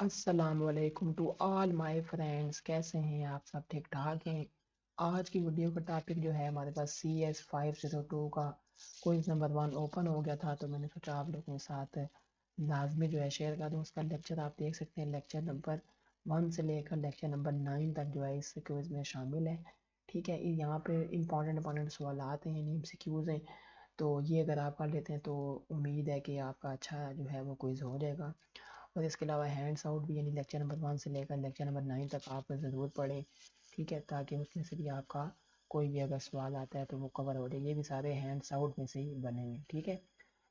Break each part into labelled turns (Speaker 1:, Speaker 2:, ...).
Speaker 1: अस्सलामुअलैकुम to all my friends. कैसे हैं आप सब? ठीक ठाक हैं। आज की वीडियो का टॉपिक जो है हमारे पास CS502 का क्विज नंबर 1 ओपन हो गया था, तो मैंने सोचा आप लोगों के साथ लाजमी जो है शेयर कर दूँ। उसका लेक्चर आप देख सकते हैं, लेक्चर नंबर 1 से लेकर लेक्चर नंबर 9 तक जो है इस क्विज में शामिल है। ठीक है, यहाँ पे इंपॉर्टेंट सवाल आते हैं, MCQs हैं, तो ये अगर आप कर लेते हैं तो उम्मीद है कि आपका अच्छा जो है वो क्विज हो जाएगा। और इसके अलावा हैंड्स आउट भी, यानी लेक्चर नंबर 1 से लेकर लेक्चर नंबर 9 तक आप ज़रूर पढ़ें। ठीक है, ताकि उसमें से भी आपका कोई भी अगर सवाल आता है तो वो कवर हो जाए। ये भी सारे हैंड्स आउट में से ही बने हैं। ठीक है,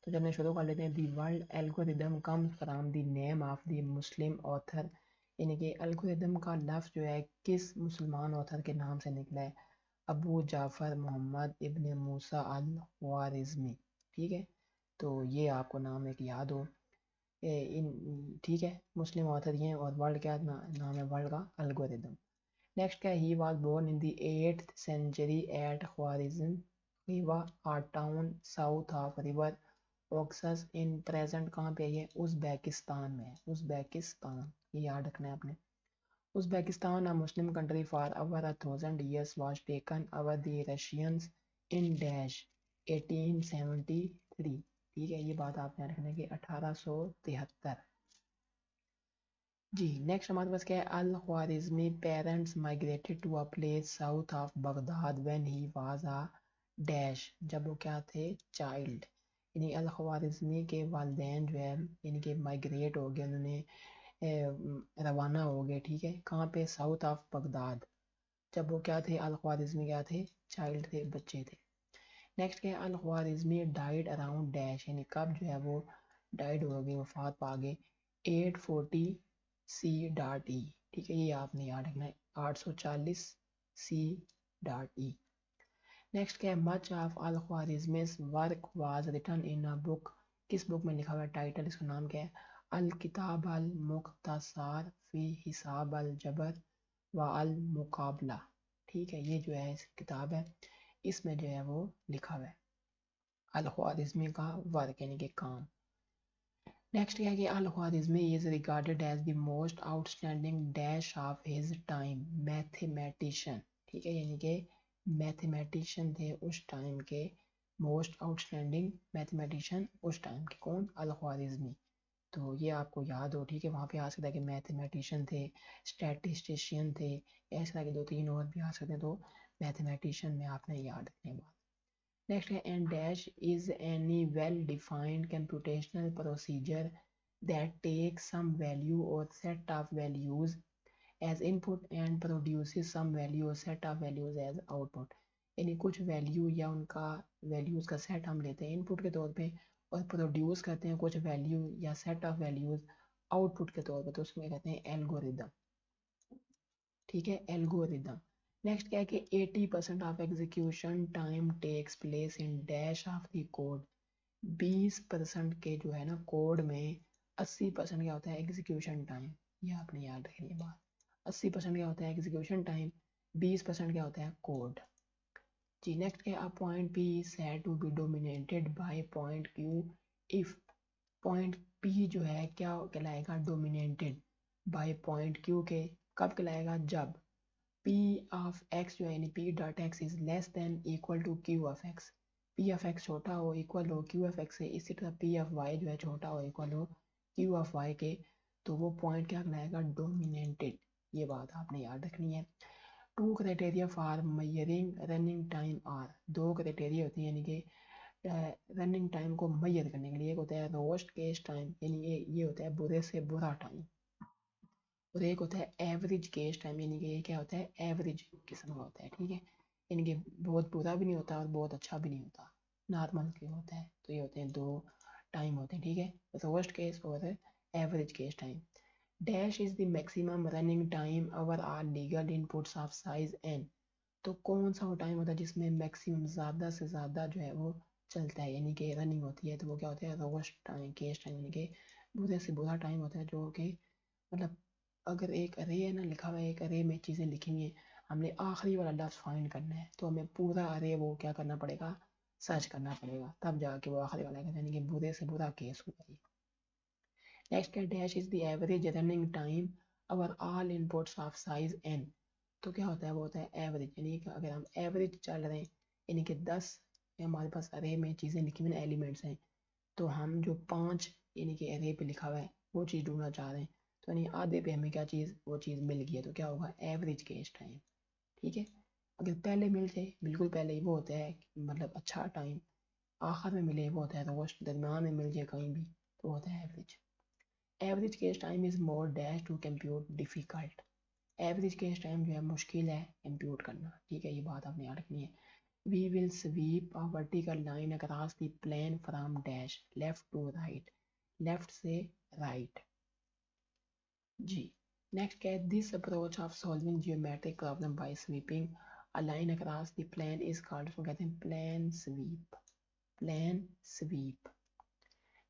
Speaker 1: तो चलिए शुरू कर लेते हैं। The world algorithm comes from the name of the Muslim author, यानी कि एल्गोरिदम का लफ्ज़ जो है किस मुसलमान ऑथर के नाम से निकला है? अबू जाफ़र मोहम्मद इब्न मूसा अल ख्वारिज़मी। ठीक है, तो ये आपको नाम एक याद हो। इन ठीक है, मुस्लिम ऑथर ये हैं। और वर्ल्ड क्या नाम है वर्ल्ड का? एल्गोरिदम। नेक्स्ट क्या है? He was born in the 8th century at Khwarizm Khiva, a town south of river Oxus in present. कहाँ पे है ये? उज़्बेकिस्तान में है, उज़्बेकिस्तान, ये याद रखना है आपने। Uzbekistan a Muslim country for over a thousand years was taken over the Russians in dash 1873। ठीक है, ये बात आपने रखना है कि 1873। जी नेक्स्ट हमारे पास क्या है? Al Khwarizmi parents migrated to a place south of Baghdad when he was a dash, जब वो क्या थे? चाइल्ड। यानी अल ख्वारिज़मी के वालिदैन जो है यानी कि माइग्रेट हो गए, उन्होंने रवाना हो गए। ठीक है, कहाँ पे? साउथ ऑफ बगदाद, जब वो क्या थे? अल ख्वारिज़मी क्या थे? चाइल्ड थे, बच्चे थे। नेक्स्ट क्या है? अल ख्वारिज़मी डाइड अराउंड डैश, यानी कब जो है वो डाइड हो गए, वफात पा गए? 840 सी डॉट ई। ठीक है, ये आपने याद रखना है, 840 सी डॉट ई। नेक्स्ट क्या है? Much of Al Khwarizmi's work was written in a book, किस बुक में लिखा हुआ है? टाइटल, इसका नाम क्या है? अल किताब अल मुख्तसार फी हिसाब अल जबर व अल मुकाबला। ठीक है, ये जो है इस किताब है, इसमें जो है वो लिखा हुआ है अल ख्वारिज़मी का वर्क, यानी कि काम। नेक्स्ट क्या है कि Al Khwarizmi is regarded as the most outstanding dash of his time mathematician. ठीक है, यानी कि मैथमेटिशियन थे उस टाइम के, मोस्ट आउटस्टैंडिंग मैथमेटिशियन उस टाइम के। कौन? अल ख्वारिज़मी। तो ये आपको याद हो। ठीक है, वहाँ पे आ सकता है कि मैथमेटिशियन थे, स्टैटिस्टिशियन थे, ऐसे तरह के दो तीन और भी आ सकते हैं, तो मैथमेटिशियन में आपने याद रखने बात। नेक्स्ट है and dash is any well defined computational procedure that take some value or set of values as input and produces some value or set of values as output. यानी कुछ वैल्यू या उनका वैल्यूज का set हम लेते हैं input के तौर पे और प्रोड्यूस करते हैं कुछ वैल्यू या सेट ऑफ वैल्यूज आउटपुट के तौर पे, तो उसमें कहते हैं एल्गोरिदम। ठीक है, एल्गोरिदम। नेक्स्ट क्या है कि 80% of execution time takes place in dash of the code. 20% के जो है ना कोड में 80% क्या होता है? Execution time. ये आपने याद रखनी है बात। 80% क्या होता है? Execution time. 20% क्या होता है? कोड। जी नेक्स्ट क्या? A point P is said to be dominated by point Q if point P जो है क्या कहलाएगा? डोमिनेटेड बाय पॉइंट क्यू के। कब कहलाएगा? जब पी ऑफ एक्स जो है यानी P dot X is less than equal to Q of X, P of X छोटा हो इक्वल हो क्यू ऑफ एक्स से। इसी तरह पी ऑफ वाई जो है छोटा हो इक्वल हो क्यू ऑफ वाई के, तो वो पॉइंट क्या कहलाएगा? डोमिनेटेड। ये बात आपने याद रखनी है। Two criteria for measuring running time are, दो क्राइटेरिया होती हैं यानी कि रनिंग टाइम को मैयर करने के लिए। एक होता है रोस्ट केस टाइम, यानी ये होता है बुरे से बुरा टाइम, और एक होता है एवरेज केस टाइम, यानी कि ये क्या होता है? एवरेज किस्म का होता है। ठीक है, यानी कि बहुत बुरा भी नहीं होता और बहुत अच्छा भी नहीं होता, नॉर्मल के होता है। तो ये होते हैं दो टाइम होते हैं। ठीक है, रोस्ट केस और average case time. Dash is the maximum running time over all legal inputs of size N. तो कौन सा वो टाइम होता है जिसमें मैक्सिमम ज़्यादा से ज़्यादा जो है वो चलता है, यानी कि रनिंग होती है? तो वो क्या होता है? रोस्ट टाइम, केस टाइम, यानी कि बुरे से बुरा टाइम होता है, जो कि मतलब अगर एक अरे है ना लिखा हुआ है, एक अरे में चीज़ें लिखी हुई हैं, हमने आखिरी वाला लफ्ज़ फाइंड करना है, तो हमें पूरा अरे वो क्या करना पड़ेगा? सर्च करना पड़ेगा, तब जाके वो आखिरी वाला कहते हैं, यानी कि बुरे से बुरा केस हुआ है। नेक्स्ट क्या, dash is the average running time our all inputs of size n। तो क्या होता है, वो होता है एवरेज, यानी कि अगर हम एवरेज चल रहे हैं, यानी कि 10 हमारे पास अरे में चीज़ें लिखी हुई एलिमेंट्स हैं, तो हम जो 5 यानी कि अरे पे लिखा हुआ है वो चीज़ ढूंढना चाह रहे हैं, तो यानी आधे पे हमें क्या चीज़, वो चीज़ मिल गई है, तो क्या होगा, एवरेज केस टाइम। ठीक है, अगर पहले मिल जाए, बिल्कुल पहले ही, वो होता है मतलब अच्छा टाइम। आखिर में मिले वो होता है रोस्ट, दरमियान में मिल जाए कहीं भी, तो वो होता है average. Average case time is more dash to compute difficult. Average case time जो है मुश्किल है कंप्यूट करना। ठीक है, ये बात आपने याद रखनी है। We will sweep a vertical line across the plane from dash left to right, left से राइट। जी, नेक्स्ट क्या है, this approach of solving geometric problem by sweeping a line across the plane is called, इसको कहते हैं plane sweep, plane sweep.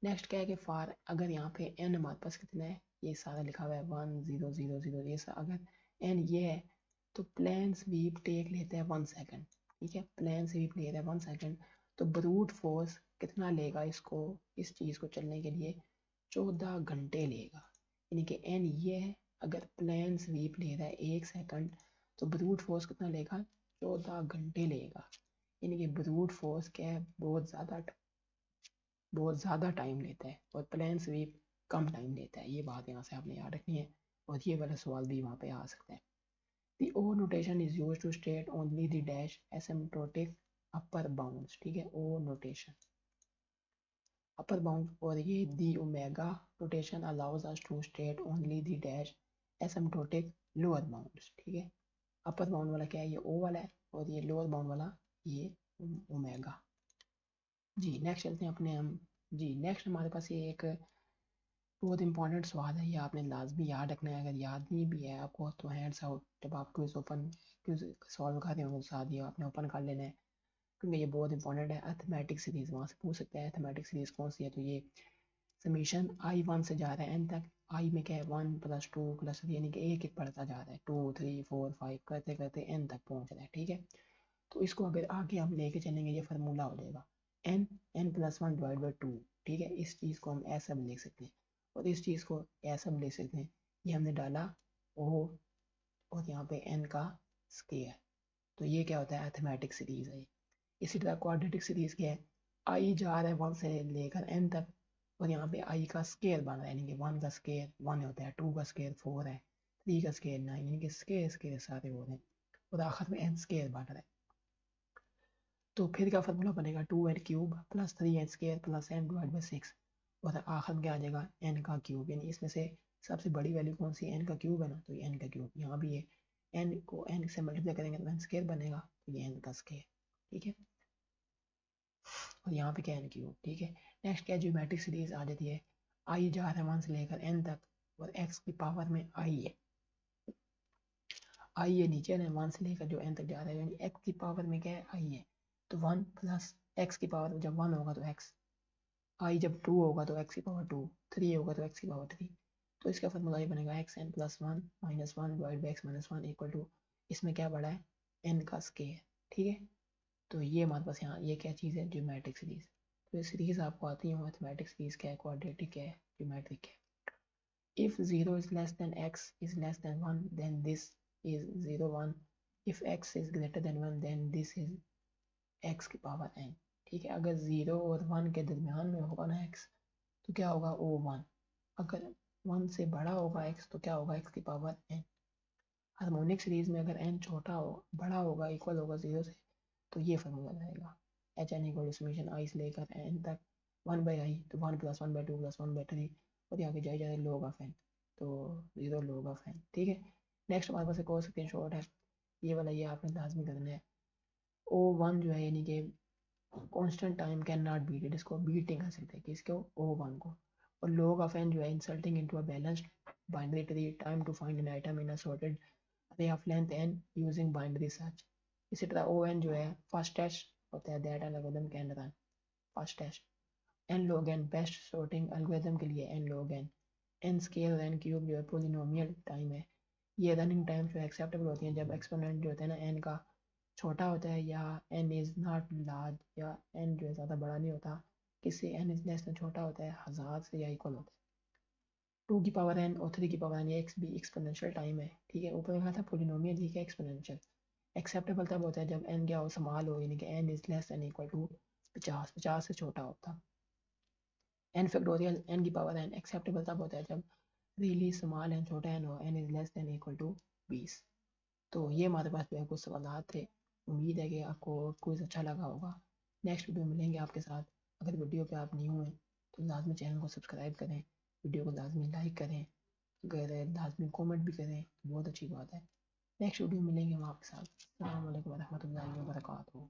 Speaker 1: Next क्या है कि फॉर, अगर यहाँ पे एन हमारे पास कितना है, ये सारा लिखा हुआ है 1 0 0 0, ये सा अगर एन ये है, तो प्लेन स्वीप टेक लेते हैं 1 सेकंड। ठीक है, प्लेन स्वीप ले रहा है 1 सेकंड, तो ब्रूट फोर्स कितना लेगा इसको, इस चीज़ को चलने के लिए 14 घंटे लेगा। यानी कि एन ये है, अगर प्लेन स्वीप ले रहा है 1 सेकंड, तो ब्रूट फोर्स कितना लेगा, 14 घंटे लेगा। यानी कि ब्रूट फोर्स क्या है, बहुत ज़्यादा टाइम लेता है, और प्लेन स्वीप कम टाइम लेता है। ये बात यहाँ से आपने याद रखनी है, और ये वाला सवाल भी वहाँ पे आ सकता है। The O notation is use to state only the dash asymptotic upper bounds. ठीक है, ओ नोटेशन अपर बाउंड, और ये the omega notation allows us to state only the dash asymptotic lower bounds. ठीक है, अपर बाउंड वाला क्या है, ये ओ वाला है, और ये लोअर बाउंड वाला ये ओमेगा। जी नेक्स्ट चलते हैं अपने हम। जी नेक्स्ट हमारे पास ये एक बहुत इंपॉर्टेंट सवाल है, ये आपने लाजमी याद रखना है। अगर याद नहीं भी है आपको तो हैंड्स आउट, जब आप क्विज ओपन, क्विज सॉल्व कर रहे होंगे तो साथ ही आपने ओपन कर लेना है, क्योंकि ये बहुत इंपॉर्टेंट है। अर्थमेटिक सीरीज वहाँ से पूछ सकते हैं, अर्थमेटिक सीरीज कौन सी है, तो ये समीशन I1 से जा रहा है N तक। आई में क्या है, 1 + 2 + 3, यानी कि एक एक बढ़ता जा रहा है, 2 3 4 5 करते करते N तक पहुँच रहा है। ठीक है, तो इसको अगर आगे हम लेके चलेंगे, ये फार्मूला हो जाएगा n+1/2। ठीक है, इस चीज़ को हम ऐसा भी लिख सकते हैं, और इस चीज़ को ऐसा भी लिख सकते हैं। ये हमने डाला O, और यहाँ पे n का स्क्वायर, तो ये क्या होता है, अर्थमेटिक सीरीज है। इसी तरह क्वाड्रेटिक सीरीज क्या है, आई जा रहा है 1 से लेकर n तक, और यहाँ पे आई का स्क्वायर बन रहा है, यानी कि 1 का स्क्वायर 1 होता है, 2 का स्क्वायर 4 है, 3 का स्क्वायर 9, यानी कि स्क्वायर स्क्वायर सारे हो रहे हैं, और आखिर में n स्क्वायर बन रहा है। तो फिर क्या फार्मूला बनेगा, 2n³ + 3n² + n/6, और आखिर में क्या आ जाएगा, n का क्यूब। यानी इसमें से सबसे बड़ी वैल्यू कौन सी, n का क्यूब है ना, तो ये n का क्यूब। यहाँ भी ये n को n से मल्टीप्लाई करेंगे तो n² बनेगा, तो ये n का स्क्वायर। ठीक है, और यहाँ पे क्या n क्यूब। ठीक है, नेक्स्ट क्या, ज्योमेट्रिक सीरीज आ जाती है, आई जा रहा है 1 से लेकर n तक, और x की पावर में i है, आई ये नीचे है 1 से लेकर जो n तक जा रहा है, यानी x की पावर में क्या है, i है, तो 1 + x की पावर जब 1 होगा तो x, आई जब 2 होगा तो x की पावर 2, 3 होगा तो x की पावर 3, तो इसका फार्मूला ये बनेगा xn+1 - 1/x-1 इक्वल टू, इसमें क्या बड़ा है, n का स्क्वायर। ठीक है, तो ये हमारे पास यहाँ ये क्या चीज़ है, ज्योमेट्रिक सीरीज। तो ये सीरीज आपको आती है, मैथमेटिक सीरीज क्या है, क्वाड्रेटिक है, ज्योमेट्रिक है। If 0 is less than x is less than 1, then this is 0 1. If x is greater than 1, then this is x की पावर n। ठीक है, अगर 0 और 1 के दरमियान में होगा ना x, तो क्या होगा, o 1। अगर 1 से बड़ा होगा x, तो क्या होगा, x की पावर n। हार्मोनिक सीरीज में अगर n छोटा हो, बड़ा होगा, इक्वल होगा 0 से, तो ये फार्मूला रहेगा, hn = समीशन i से लेकर n तक 1/i, तो 1 + 1/2 + 1/3, और आगे जाए जाए log ऑफ n, तो 0 log ऑफ n। ठीक है, नेक्स्ट हमारे पास एक और सेकेंड शॉर्ट है, ये वाला ये आपने लाजमी करना है। O1 जो है, यानी कि constant time can not beat, इसको बीट नहीं कर सकते किसको, O1 को। और log ऑफ n जो है, inserting into a balanced binary tree, time to find an item in a sorted array of length n using binary search. इसी तरह O n जो है, फास्टेस्ट होता है that algorithm can run, fastest. n log n best sorting algorithm के लिए n log n। n square और n cube जो है पोलिनोमियल टाइम है, ये रनिंग टाइम जो एक्सेप्टेबल होती हैं जब एक्सपोनेंट जो होता है ना n का छोटा होता है, या n इज़ नॉट लार्ज, या n जो है ज़्यादा बड़ा नहीं होता, किससे n इज लेस छोटा होता है, 1000 से या इक्वल होता है। 2 की पावर n और 3 की पावर n, ये एक्स भी एक्सपोनेंशियल टाइम है, ठीक है। ऊपर लिखा था पोलिनोमियल, ठीक है, एक्सपोनेंशियल। एक्सेप्टेबल तब होता है जब n क्या हो, स्मॉल हो, यानी कि n is less than equal to 50, 50 से छोटा होता। n फैक्टोरियल n की पावर n एक्सेप्टेबल तब होता है जब रियली स्मॉल n, छोटा n हो, n is less than equal to 20। तो ये हमारे पास जो है कुछ सवाल थे। उम्मीद है कि आपको क्विज़ अच्छा लगा होगा। नेक्स्ट वीडियो में मिलेंगे आपके साथ। अगर वीडियो पे आप न्यू हैं तो लाजमी चैनल को सब्सक्राइब करें, वीडियो को लाजमी लाइक करें, अगर लाजमी कमेंट भी करें तो बहुत अच्छी बात है। नेक्स्ट वीडियो में मिलेंगे हम आपके साथ। अस्सलाम वालेकुम रहमतुल्लाहि व बरकातहू।